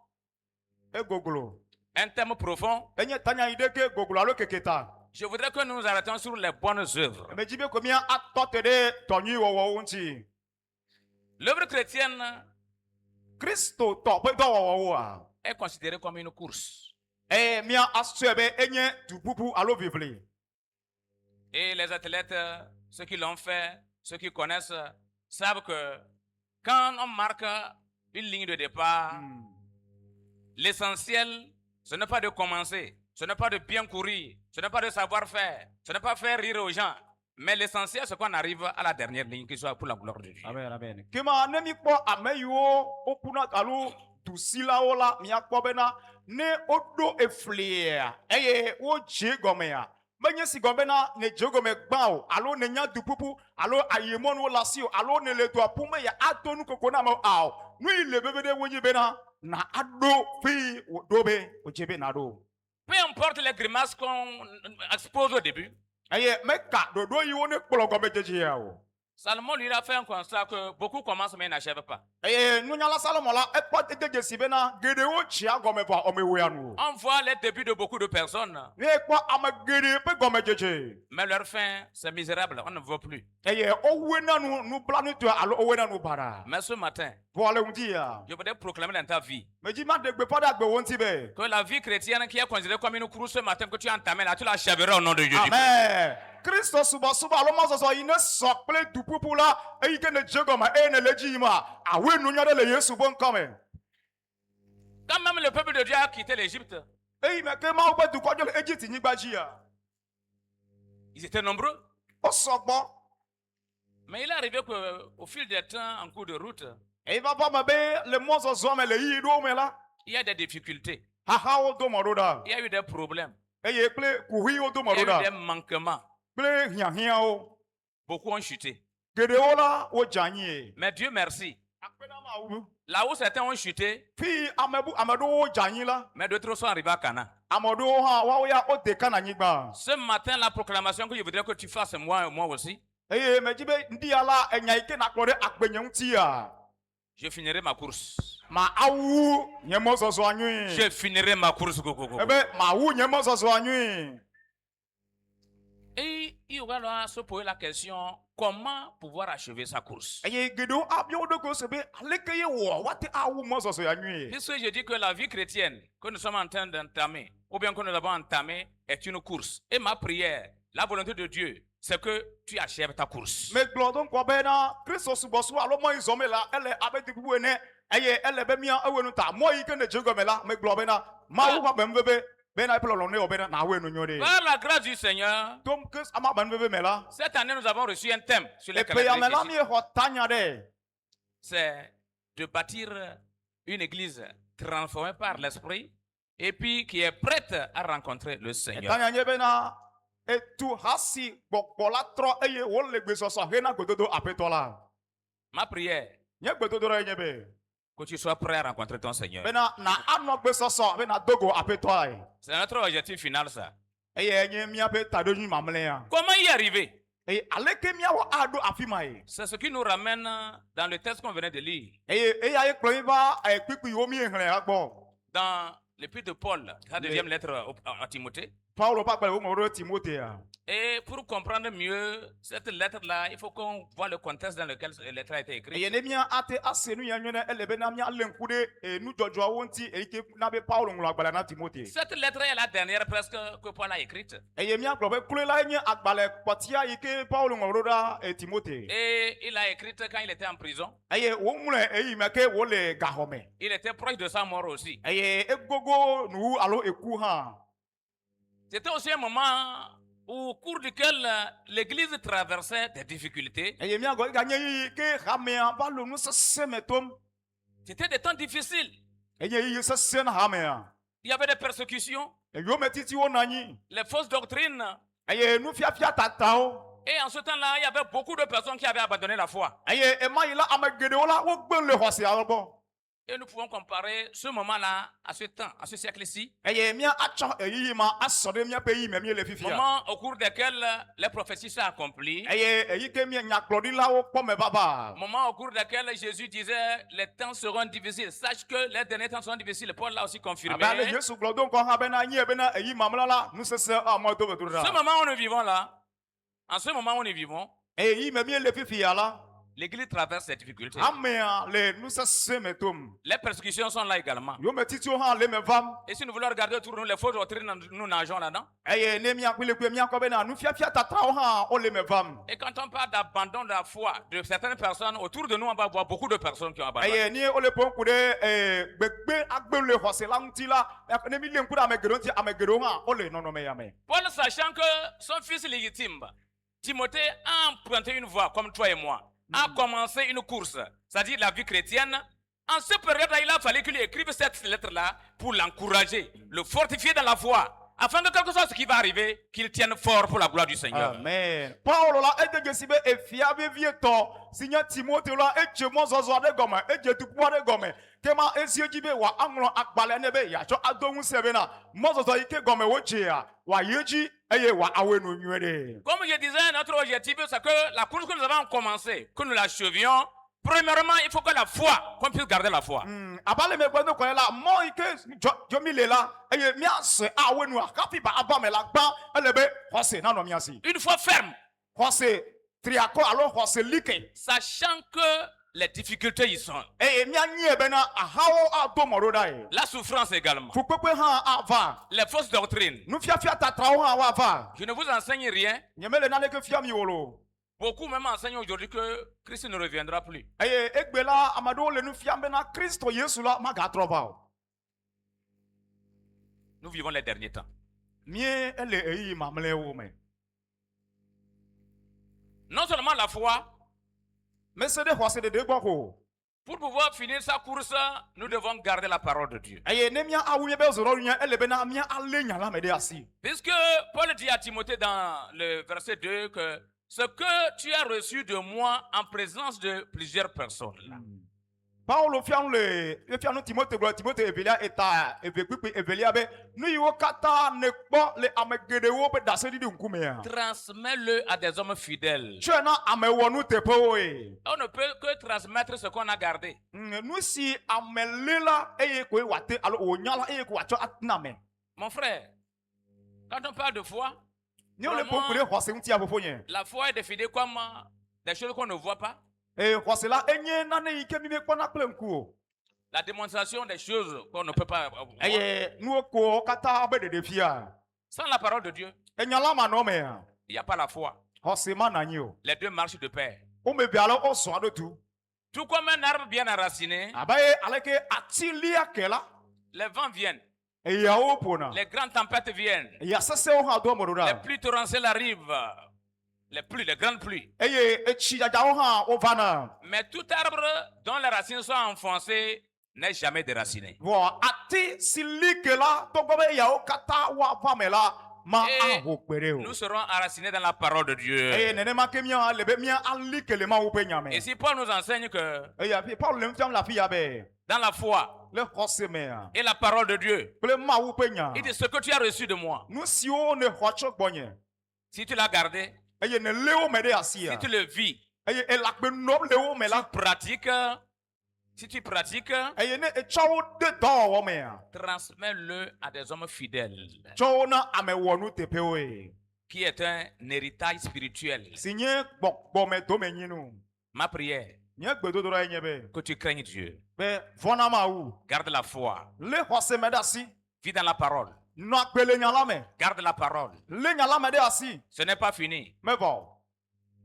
Egoglo. Un thème profond. Enye tanya yi ɖe ke goglo alo keketa. Je voudrais que nous nous arrêtions sur les bonnes œuvres. Me dzi be ko mia atɔ te ɖe dɔ nyuiwɔwɔwo ŋuti. L'œuvre chrétienne Kristo tɔ ƒe dɔwɔwɔwoa. est considérée comme une course. Eye mia asɔe be enye du bubu alo vivli. Et les athlètes, ceux qui l'ont fait, ceux qui connaissent, savent que quand on marque une ligne de départ, l'essentiel, ce n'est pas de commencer, ce n'est pas de bien courir, ce n'est pas de savoir faire, ce n'est pas faire rire aux gens. Mais l'essentiel, c'est qu'on arrive à la dernière ligne, qui soit pour la gloire de Dieu. Amen, amen. Kema ne mi kpɔ ame yiwo wokuna alo dusilawo la miakpɔ bena ne woɖo eflia eye wodze gɔmea menye si gɔme bena ne dze gɔme gbã o alo ne nya du pupu alo ayemɔnuwo le asi o alo ne le dua ƒum ya ato nukoko na me o nu yi le bebe ɖe wodzi bena na aɖo fi wòɖo be wòdze be na ɖo. Peu importe les grimaces qu'on expose au début, Eye meka ɖoɖo yiwo ne kplɔ gɔmedzedzea o. Salomon lui a fait un constat que beaucoup commencent mais n'achèvent pas. Eye nunyala Salomo la ekpɔ dededze si bena geɖewo dzia gɔme vɔ ɔmewea nu. On voit les débuts de beaucoup de personnes, Ne ekpɔ ame geɖe ƒe gɔmedzedze. mais leur fin, c'est misérable, on ne veut plus. Eye owena nu nublanutɔe alo owena nu baɖa. Mais ce matin, Vɔ le ŋuti ya. je voudrais proclamer dans ta vie Medzi ma ɖe gbeƒã ɖe agbewo ŋuti be. que la vie chrétienne qui est considérée comme une course ce matin que tu as entamé là, tu l'achèveras au nom de Jésus. Amen. Kristo subɔsubɔ alo mɔzɔzɔ yi ne sɔ kple du ƒuƒu la eyi ke ne dze gɔme eye ne le edzi yim a awoe nunya ɖe le Yesu ƒe ŋkɔme. Quand même le peuple de Dieu a quitté l'Égypte, Eyi me ke Mawu ƒe dukɔ dzo le Egypt nyigba dzi ya. ils étaient nombreux. Wosɔ gbɔ. Mais il est arrivé qu'au fil des temps, en cours de route, Eyi va va me be le mɔzɔzɔ me le yiyi ɖewo me la. il y a des difficultés, Xaxawo do mɔ ɖo ɖa. il y a eu des problèmes, Eye kple kuhuiwo do mɔ il y ɖo a eu des ɖa. manquements. Kple hiahiãwo. Beaucoup ont chuté. Geɖewo la wodze anyi. Mais Dieu merci, Akpena Mawu. là où certains ont chuté, Fi ame ɖewo wodze anyi la. mais d'autres sont arrivés à Canaan. Ame ɖewo hã woawo ya wode Kananyigba. Ce matin, la proclamation que je voudrais que tu fasses, moi aussi, Eye medzi be ŋdi ya la enya yi ke nakplɔ ɖe agbenye ŋutia. je finirai ma course. Ma awu nye mɔzɔzɔa nyuie. Je finirai ma course. Ebe mawu nye mɔzɔzɔa nyuie. Et il va alors se poser la question, comment pouvoir achever sa course? Eye geɖewo abia wo ɖokui se be aleke ye wɔ woate awu mɔzɔzɔa nyuie. Puisque je dis que la vie chrétienne que nous sommes en train d'entamer, ou bien que nous avons entamé, est une course. Et ma prière, la volonté de Dieu, c'est que tu achèves ta course. Megblɔ do ŋkɔ bena Kristo subɔsubɔ alo mɔ yi zɔme la ele abe dibubu ene eye ele be mía ewoe nu ta mɔ yi ke ne dze gɔme la megblɔ bena Mawu ƒe agbe nuve be bena eƒe lɔlɔ ne wɔ bena nawoe nu nyɔ ɖe. Par la grâce du Seigneur, Tom ke ama agbe nuve me la. cette année nous avons reçu un thème sur les Epe ya me la caractéristiques. mi xɔ tanya ɖe. C'est de bâtir une église transformée par l'esprit et puis qui est prête à rencontrer le Seigneur. Tanya nye bena etu hasi gbɔgbɔ la trɔ eye wole gbesɔsɔ hena gbedodo aƒetɔ la. Ma prière, Nye gbedodo ɖe nye be que tu sois prêt à rencontrer ton Seigneur. bena na anɔ gbesɔsɔ bena dogo aƒetɔe. C'est notre objectif final, ça. Eye nye míaƒe taɖodzi mamlɛa. Comment y arriver? Eye aleke míawɔ aɖo afi ma ye. C'est ce qui nous ramène dans le texte qu'on venait de lire. Eye eya ye kplɔ mi va kpikpi yiwo mi xlẽ la gbɔ. Dans l'épître de Paul, sa deuxième lettre à Timothée. Paulo ƒe agbalẽ wo ŋlɔ ɖo Timothea. Et pour comprendre mieux cette lettre-là, il faut qu'on voit le contexte dans lequel cette lettre a été écrite. Eye ne mía ate ase nu ya nyuie ne ele bena míalé ŋku ɖe nudzɔdzɔawo ŋuti eyi ke na be Paulo ŋlɔ agbalẽ na Timothée. Cette lettre est la dernière presque que Paul a écrite. Eye míagblɔ be kloe la nye agbalẽ kpɔtia yi ke Paulo ŋlɔ ɖo ɖa Timothée. Et il a écrite quand il était en prison. Eye woŋlɔe eyi me ke wole gaxɔme. Il était proche de sa mort aussi. Eye egogo nuwu alo eku hã. C'était aussi un moment au cours duquel l'Église traversait des difficultés. eye míagɔ ganye yiyi ke hamea va le nu sesẽ me tom C'était des temps difficiles. eye yiyi sesẽ na hamea Il y avait des persécutions, eyome titiwo nɔ anyi les fausses doctrines. eye nufiafia tatawo Et en ce temps-là, il y avait beaucoup de personnes qui avaient abandonné la foi. eye ema yi la ame geɖewo la wogbe le xɔseawo gbɔ Et nous pouvons comparer ce moment-là à ce temps, à ce siècle-ci. eye mía atsɔ eyiyi ma asɔ ɖe míaƒe yi me míele fifia Moment au cours desquels les prophéties sont accomplies. eye eyi ke mía nyagblɔɖilawo kpɔ me vava Moment au cours desquels Jésus disait les temps seront difficiles. Sache que les derniers temps seront difficiles. Paul l'a aussi confirmé. abe ale Yesu gblɔ do ŋkɔ hã bena nyi bena eyi mamlɛ la nusesẽ amɔ do bedo Ce ɖa moment où nous vivons là, en ce moment où nous vivons, eye yi me míele fifia la l'Église traverse ces difficultés. amea le nusesẽ me tom Les persécutions sont là également. yome titiwo hã le me vam Et si nous voulons regarder autour de nous les fausses doctrines, nous nageons là-dedans. eye ne míakpilekpe míakɔ bena nufiafia tatrawo hã wo le me vam Et quand on parle d'abandon de la foi de certaines personnes, autour de nous, on va voir beaucoup de personnes qui ont abandonné. eye ni wo le ƒom ku ɖe gbegbe agbe le xɔse la ŋuti la ne mi le ŋku ɖe ame geɖewo ŋuti ame geɖewo hã wo le nɔnɔme ya me Paul, sachant que son fils légitime, Timothée, a emprunté une voie comme toi et moi, a commencé une course, c'est-à-dire la vie chrétienne. En cette période-là, il a fallu qu'il écrive cette lettre-là pour l'encourager, le fortifier dans la foi, afin que quelque chose qui va arriver, qu'il tienne fort pour la gloire du Seigneur. amen Paulo la ede dzesi be efia vevietɔ si nye Timoteo la edze mɔzɔzɔ aɖe gɔme edze tuku aɖe gɔme ke ma esi edzi be wòa aŋlɔ agbalẽ ne be yeatsɔ ado ŋusẽ bena mɔzɔzɔ yi ke gɔme wodzea wòayi edzi eye wòawɔe no nyuie ɖe Comme je disais, notre objectif, c'est que la course que nous avons commencée, que nous l'achevions, premièrement, il faut que la foi, qu'on puisse garder la foi. aba le megbe no kɔnɛ la mɔ yi ke dzɔmi le la eye míasẽ awɔe nua kafi ba aba me la gbã ele be xɔse nanɔ mía si Une foi ferme, xɔse triakɔ alo xɔse like sachant que les difficultés y sont. eye míanyie bena ahawo ado mɔ ɖo ɖa ye La souffrance également. fukpekpe hã ava Les fausses doctrines. nufiafia tatrawo hã woava Je ne vous enseigne rien. nyemele naneke fia mi wo lo Beaucoup même enseignent aujourd'hui que Christ ne reviendra plus. eye egbe la ame aɖewo le nu fiam bena Kristo Yesu la magatrɔ va o Nous vivons les derniers temps. mie ele eyiyi mamlɛwo me Non seulement la foi, mese ɖe xɔse ɖeɖe gbɔ ko pour pouvoir finir sa course, nous devons garder la parole de Dieu. eye ne mía awu míaƒe zɔrɔnu nye ele bena mía alé nya la me ɖe asi Puisque Paul dit à Timothée dans le verset 2 que ce que tu as reçu de moi en présence de plusieurs personnes. Paulo fia nu le efia nu Timote gblɔ Timote evelia eta eve kpekpe evelia be nu yiwo katã ne kpɔ le ame geɖewo ƒe ɖaseɖiɖi ŋkumea Transmets-le à des hommes fidèles. tsɔe na ame wɔnu teƒewo ye On ne peut que transmettre ce qu'on a gardé. nu si ame lé la eye koe wòate alo wònya la eye ko wòatsɔ atina me Mon frère, quand on parle de foi, ne wole ƒom ku ɖe xɔse ŋuti afofo nye la foi est définie comme des choses qu'on ne voit pas. eye xɔse la enye nane yi ke mi mekpɔna kple ŋku o La démonstration des choses qu'on ne peut pas voir. eye nuwo kowo katã be ɖeɖefia Sans la parole de Dieu, enya la manɔmea il n'y a pas la foi. xɔse mana anyi o Les deux marchent de pair. wome be alo wozɔ ɖo tu Tout comme un arbre bien enraciné, abe aleke ati lia ke la les vents viennent, eyawo ƒona les grandes tempêtes viennent, eya sesẽwo hã do ame ɖo les ɖa pluies torrentielles arrivent, les grandes pluies. eye etsi dzadzawo hã wovana Mais tout arbre dont les racines sont enfoncées n'est jamais déraciné. vɔ ati si li ke la togbɔ be eyawo katã woava me la ma Et aho kpe ɖe o nous serons enracinés dans la parole de Dieu. eye nenema ke mía le be mía ali ke le Mawu ƒe nya me Et si Paul nous enseigne que eye afi Paulo le nu fiam le afi ya be dans la foi le xɔse mea et la parole de Dieu, kple Mawu ƒe nya il dit ce que tu as reçu de moi, nu siwo ne xɔ tso gbɔnye si tu l'as gardé, eye ne lé wo me ɖe asia si tu le vis, eye elagbe nɔm le wo me la si tu pratiques, eye ne etsɔ wo de dɔwɔwɔ mea transmets-le à des hommes fidèles, tsɔ wo na ame wɔnu teƒewo ye qui est un héritage spirituel. si nye gbɔgbɔme domenyinu Ma prière, nye gbedodoɖa ye nye be que tu craignes Dieu. be vɔna Mawu Garde la foi. lé xɔse me ɖe asi Vis dans la parole. nɔ agbe le nya la me Garde la parole. lé nya la me ɖe asi Ce n'est pas fini. mevɔ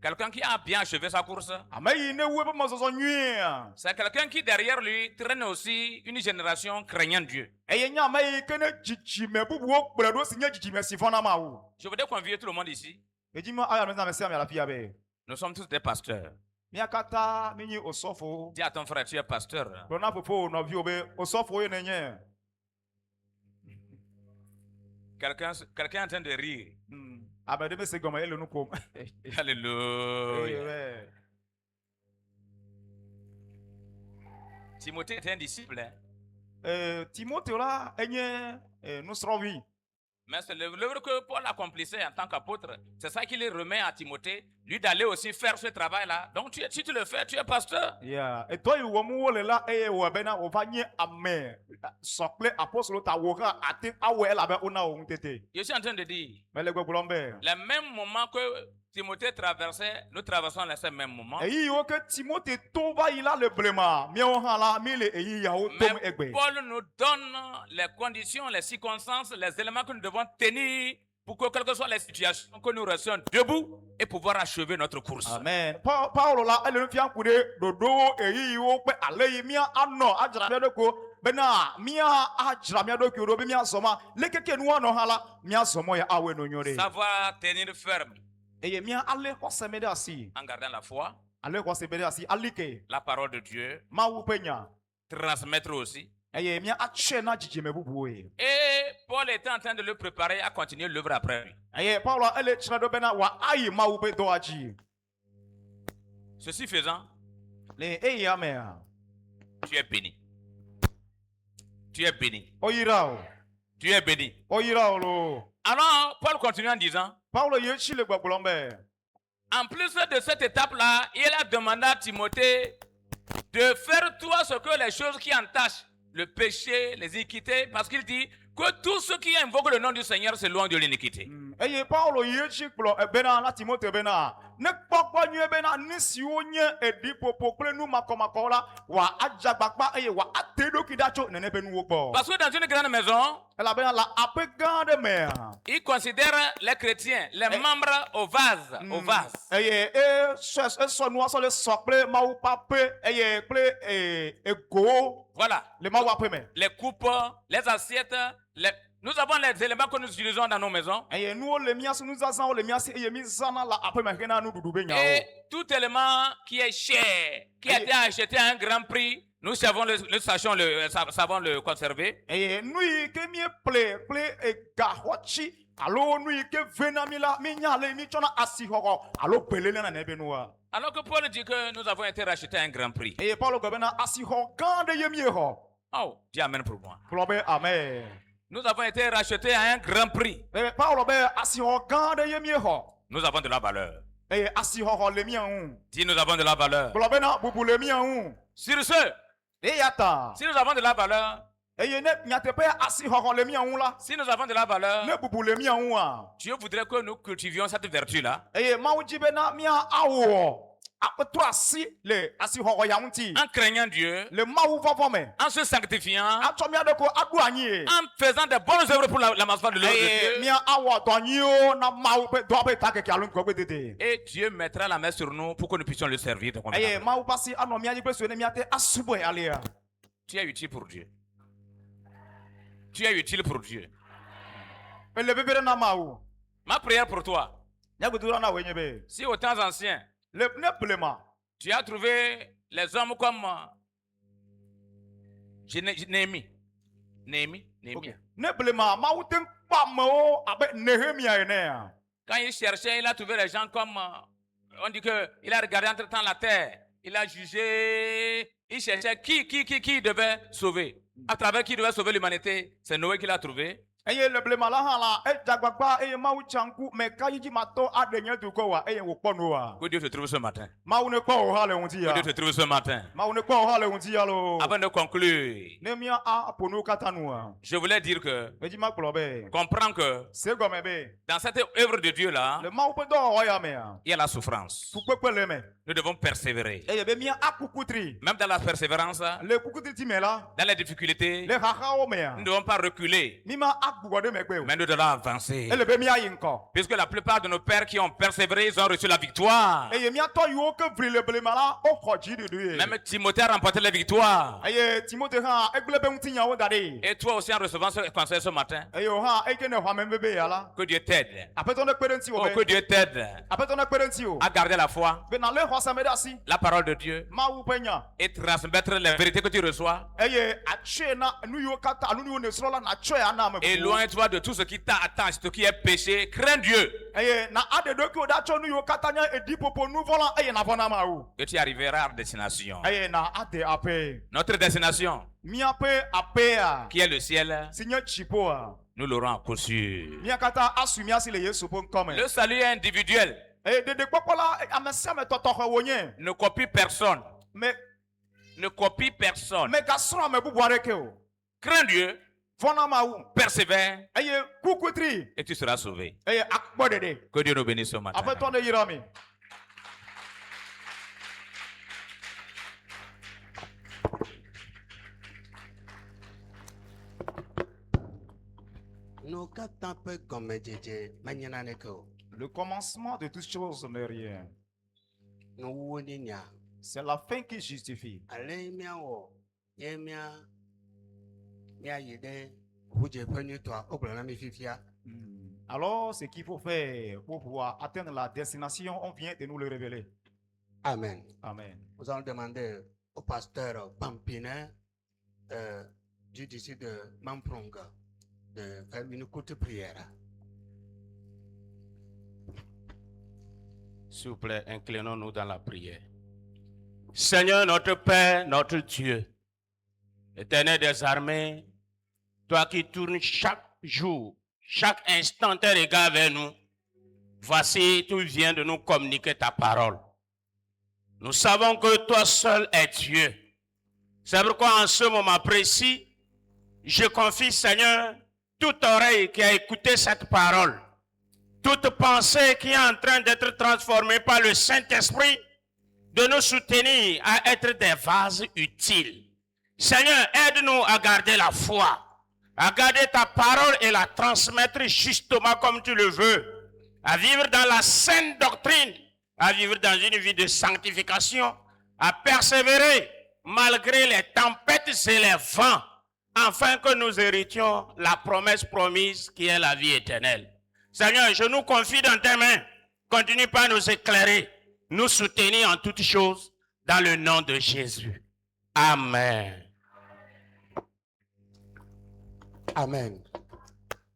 Quelqu'un qui a bien achevé sa course. ame yi ne wu ebe mɔzɔzɔ nyuie C'est quelqu'un qui derrière lui traîne aussi une génération craignant Dieu. eye nye ame yi ke ne dzidzime bubuwo kplɔe ɖo si nye dzidzime si vɔna Mawu. Je voudrais convier tout le monde ici. Edzi me aya nuzã me se ame la fia be Nous sommes tous des pasteurs. mía katã mi nyi osɔfowo. Dis à ton frère, tu es pasteur. Gblɔ na fofo nɔviwo be osɔfowo ye nenye. Quelqu'un est en train de rire. Ame ɖe me se gɔme ele nu kom. Alléluia. Ouais. Timothée était un disciple. Hein. Timothée là enye nusrɔ̃vi. Mais c'est l'œuvre que Paul accomplissait en tant qu'apôtre. C'est ça qui lui remet à Timothée, lui d'aller aussi faire ce travail-là. Donc si tu le fais, tu es pasteur. Yeah. Etɔ yi wɔm wole la eye wɔ bena wòva nye ame sɔkple apostolo ta wò hã ate awɔe elabe wona wò ŋu tete. Je suis en train de dire, Mele gbɔgblɔm be. les mêmes moments que Timothée traversait, nous traversons les mêmes moments. Eyi yiwo ke Timothée to va yi la le blema miawo hã la mi le eyi yawo tom Mais egbe. Paul nous donne les conditions, les circonstances, les éléments que nous devons tenir pour que, quelles que soient les situations, que nous restions debout et pouvoir achever notre course. Amen. Paulo la ele nu fia ku de dodo eyi yiwo pe ale yi mia anɔ adzra mia ɖo ko bena mia adzra mia ɖo ko ɖo be mia zɔma lekeke nu anɔ hã la mia zɔmɔ ya awoe no nyo de. Savoir tenir ferme Eye mia ale xɔse me ɖe asi. en gardant la foi, Ale xɔse be ɖe asi alike. la parole de Dieu, Mawu ƒe nya. transmettre aussi. Eye mia atsɛ na dzidzime bubuwoe. Et Paul était en train de le préparer à continuer l'œuvre après lui. Eye Paulo ele tsra ɖo bena wòa ayi Mawu ƒe dɔa dzi. Ceci faisant, Le eyia mea. tu es béni. Tu es béni. Oyira o. Tu es béni. Oyira o lo. Alors, Paul continue en disant, Paulo ye tsi le gbɔgblɔm be. en plus de cette étape-là, il a demandé à Timothée de faire toi ce que les choses qui entachent le péché, les iniquités, parce qu'il dit que tous ceux qui invoquent le nom du Seigneur s'éloignent de l'iniquité. Eye Paulo ye tsi kplɔ bena na Timote bena ne kpɔkpɔ nyuie bena nu siwo nye eɖiƒoƒo kple nu makɔmakɔwo la wòa adzagbakpa eye wòa ate ɖokui ɖa tso nene ƒe nuwo gbɔ. Parce que dans une grande maison, Elabena le aƒe gã aɖe mea. il considère les chrétiens, les membres au vase, au vase. Eye esɔ nua sɔ le sɔ kple Mawu ƒe aƒe eye kple egowo Voilà. le Mawu aƒe me. Les coupes, les assiettes, nous avons les éléments que nous utilisons dans nos maisons. Eye nuwo le mía si nuzazãwo le mía si eye mi zãna le aƒe me hena nuɖuɖu be nyawo. Et tout élément qui est cher, qui a été acheté à un grand prix, nous savons savons le conserver. Eye nu yi ke míeƒle kple gaxɔtsi alo nu yi ke vena mi la mi nya le mi tsɔna asixɔxɔ alo gbele ne nane be nua. Alors que Paul dit que nous avons été rachetés à un grand prix. Eye Paulo gbe bena asixɔ gã aɖe ye miexɔ. Oh, dis amen pour moi. Gblɔ be amen. Nous avons été rachetés à un grand prix. Eye Paulo be asixɔ gã aɖe ye miexɔ. Nous avons de la valeur. Eye asixɔxɔ le mía ŋu. Dis nous avons de la valeur. Gblɔ bena bubu le mía ŋu. Sur ce, Eya ta. si nous avons de la valeur, Eye ne nyateƒe asixɔxɔ le mía ŋu la. si nous avons de la valeur, Ne bubu le mía ŋua. Dieu voudrait que nous cultivions cette vertu-là Eye Mawu dzi bena mía awɔ aƒetɔ asi le asixɔxɔ ya ŋuti. en craignant Dieu, Le Mawu vɔvɔ me. en se sanctifiant, Atsɔ mía ɖe ko aɖo anyi ye. en faisant de bonnes œuvres pour l'amancement de l'œuvre de Eye Dieu. mía awɔ dɔ nyiwo na Mawu ƒe dɔa ƒe ta keke alo ŋgɔgbe dede. Et Dieu mettra la main sur nous pour que nous puissions le servir. de Eye convenable. Mawu ƒe asi anɔ mía dzi kple sue ne míate asubɔe alea. Tu es utile pour Dieu. Tu es utile pour Dieu. Ele bebe ɖe na Mawu. Ma prière pour toi, Nye gbedoɖa na woe nye be. si au temps ancien, Le ne blema. tu as trouvé les hommes comme Néhémie. Ok. Ne blema Mawu te kpɔ amewo abe Nehemia enea. Quand il cherchait, il a trouvé les gens comme, on dit qu'il a regardé entre temps la terre, il a jugé, il cherchait qui devait sauver. À travers qui devait sauver l'humanité, c'est Noé qui l'a trouvé. Eye le blema la hã la edzagbagba eye Mawu tsa ŋku me ka yi dzi ma tɔ aɖe nye dukɔ wa eye wòkpɔ nu wa. Que Dieu te trouve ce matin. Mawu ne kpɔ wò hã le ŋuti Que ya. Dieu te trouve ce matin. Mawu ne kpɔ wò hã le ŋuti ya lo. Avant de conclure, Ne mía aƒo nuwo katã nua. je voulais dire que, Edzi ma gblɔ be. comprends que Se gɔme be. dans cette œuvre de Dieu-là, Le Mawu ƒe dɔwɔwɔ ya mea. il y a la souffrance. Fukpekpe le me. Nous devons persévérer. Eye be mía akukutri. Même dans la persévérance, Le kukutri ti me la. dans les difficultés, Le xaxawo mea. nous ne devons pas reculer. Mi ma Mais nous devons avancer. ele be miayi ŋkɔ Puisque la plupart de nos pères qui ont persévéré, ils ont reçu la victoire. eye miatɔ yiwo ke vli le blema la woxɔ dziɖuɖu ye Même Timothée a remporté la victoire. eye Timothée hã egblẽ be ŋutinyawo da ɖe Et toi aussi en recevant ce conseil ce matin, eye wo hã eye ke ne xɔ ame bebe ya la que Dieu t'aide. aƒetɔ ne kpe ɖe ŋuti Oh, wo que be Dieu t'aide aƒetɔ ne kpe ɖe ŋuti o à garder la foi, be nalé xɔsame ɖe asi la parole de Dieu mawu ƒe nya et transmettre les vérités que tu reçois. eye atsɔe na nu yiwo katã anu yiwo ne srɔ̃ la natsɔe ana ame bubuwo. Éloigne-toi de tout ce qui t'attend, ce qui est péché. Crains Dieu eye na aɖe ɖokuiwo ɖa tsɔ nu yiwo katã nye ediƒoƒo nu vɔ̃ la eye navɔ na Mawu et tu arriveras à destination. eye na ade aƒe Notre destination, míaƒe aƒea qui est le ciel, si nye dziƒoa nous l'aurons à coup sûr. mía katã asu míasi le Yesu ƒe ŋkɔ me Le salut est individuel. eye ɖeɖekpɔkpɔ la ame sia ame tɔtɔxɔ wònye Ne copie personne. me Ne copie personne. megasrɔ̃ ame bubu aɖeke o Crains Dieu, vɔ na Mawu persévère eye kukutri et tu seras sauvé. eye akpɔ ɖeɖe Que Dieu nous bénisse ce matin. aƒetɔ ne yra mi. Nous captons peu comme Djedje, Magnana Neko. Le commencement de toutes choses n'est rien, Nous woudinia. c'est la fin qui justifie. Allez, miao. Yemia. Mia yede. Vous prenez toi, au plan de Fifia. Alors, ce qu'il faut faire pour pouvoir atteindre la destination, on vient de nous le révéler. Amen. Amen. Nous allons demander au pasteur Pampina du district de Mampronga de faire une courte prière. S'il vous plaît, inclinons-nous dans la prière. Seigneur, notre Père, notre Dieu, Éternel des armées, toi qui tournes chaque jour, chaque instant tes regards vers nous, voici, tu viens de nous communiquer ta parole. Nous savons que toi seul es Dieu. C'est pourquoi en ce moment précis, je confie, Seigneur, toute oreille qui a écouté cette parole, toute pensée qui est en train d'être transformée par le Saint-Esprit, de nous soutenir à être des vases utiles. Seigneur, aide-nous à garder la foi, à garder ta parole et la transmettre justement comme tu le veux, à vivre dans la saine doctrine, à vivre dans une vie de sanctification, à persévérer malgré les tempêtes et les vents, afin que nous héritions la promesse promise qui est la vie éternelle. Seigneur, je nous confie dans tes mains. Continue par nous éclairer, nous soutenir en toutes choses, dans le nom de Jésus. Amen. Amen.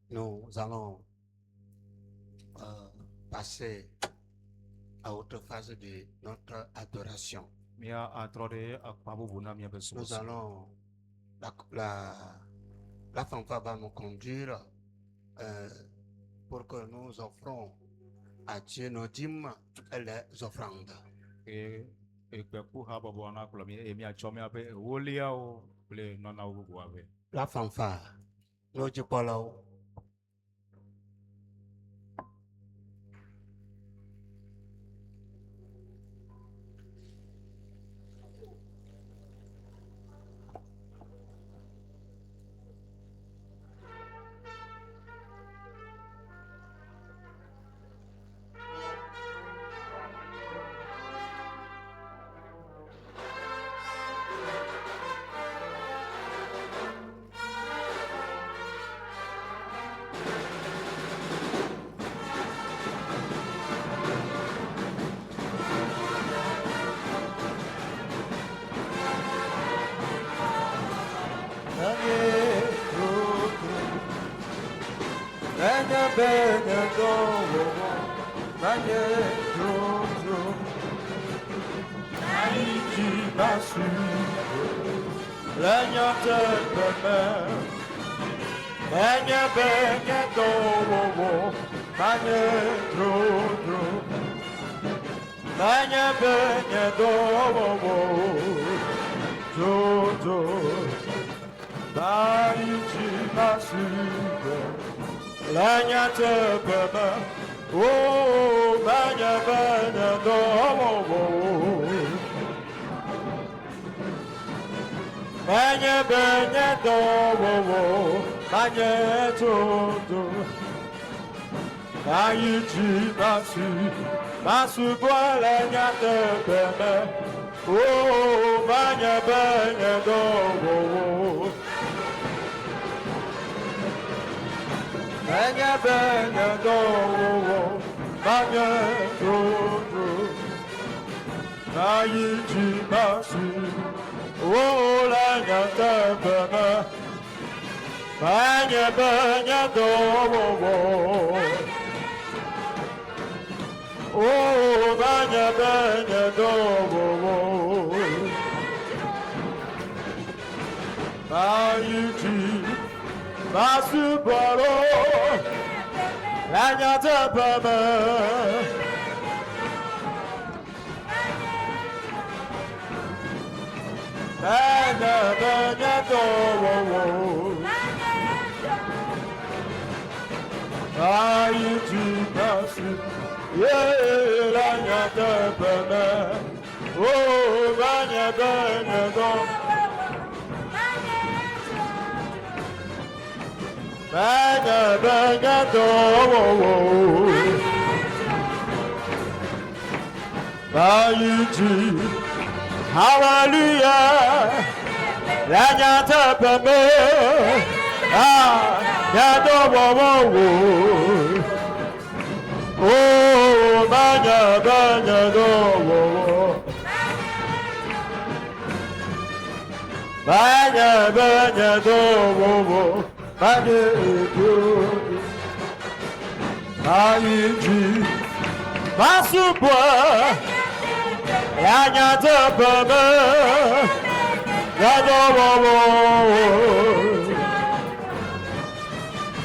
Nous allons passer à autre phase de notre adoration. Mia atrode akpabu buna mia beso. Nous allons, la fanfare va nous conduire pour que nous offrons à Dieu nos dîmes et les offrandes. E kpeku ha bobo na kula mi e mia chomia be wolia o ple nona o bubu ave. La fanfare, nous disons Magneto, Naïti, Masu, Boile, Nyate, Beme, Oh, Manya, Benya, Do, Manya, Benya, Do, Magneto, Naïti, Masu, Oh, la Nyate, Beme, Banya, Banya, Do, Oh, Banya, Banya, Do, Maïti, Masu, Bolo, Banya, Banya, Banya, Banya, Do, Maïti, Masu, yeah, Banya, Banya, oh, Banya, Banya, Do, Banya, Banya, Do, Maïti, hallelujah, Banya, Banya, ah, Yado, oh, Banya, Banya, Do, Banya, Banya, Do, Banya, Do, Maïti, Masubwa, Yanya, Banya, Yado,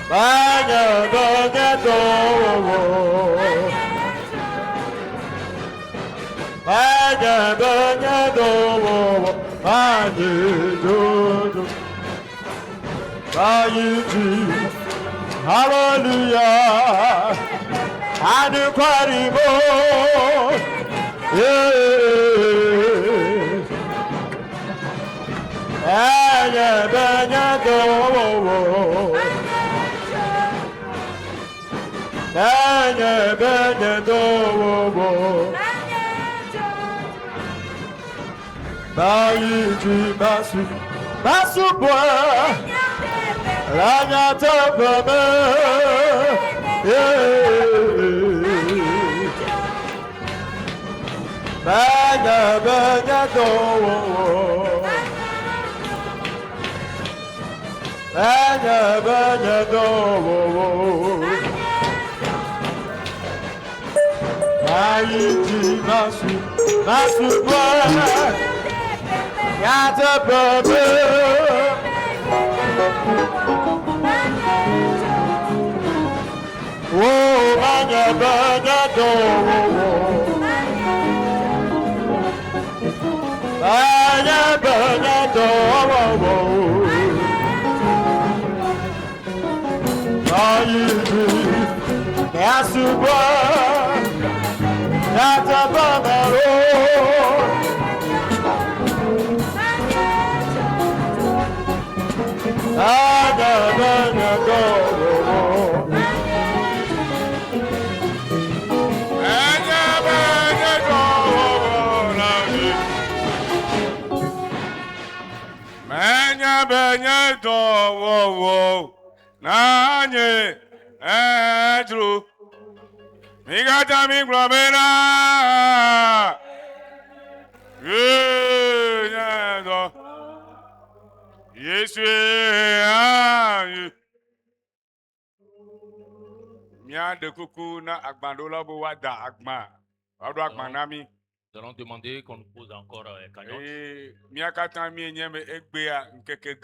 Banya, Banya, Do, Banya, Banya, Do, Banya, Do, Maïti, hallelujah, Anukwaribo, Banya, Banya, Do, Banya, Banya, Do, Maïti, Masu, Masu, Bois, Banya, Banya, Banya, Banya, Do, Banya, Banya, Do, Maïti, Masu, Masu, Bois, Yata, Banya, oh, Banya, Banya, Do, Banya, Banya, Do, Maïti, Yasuba, Yata, Banya, Banya, Banya, Do, Manya benya do wo nanye edru migata mi globena ye do Yesu ayu mia de kuku na agbandola bo wada agma wado agma na mi Nous allons demander qu'on nous pose encore cagnotte. mia kata mi enyeme egbe a nkeke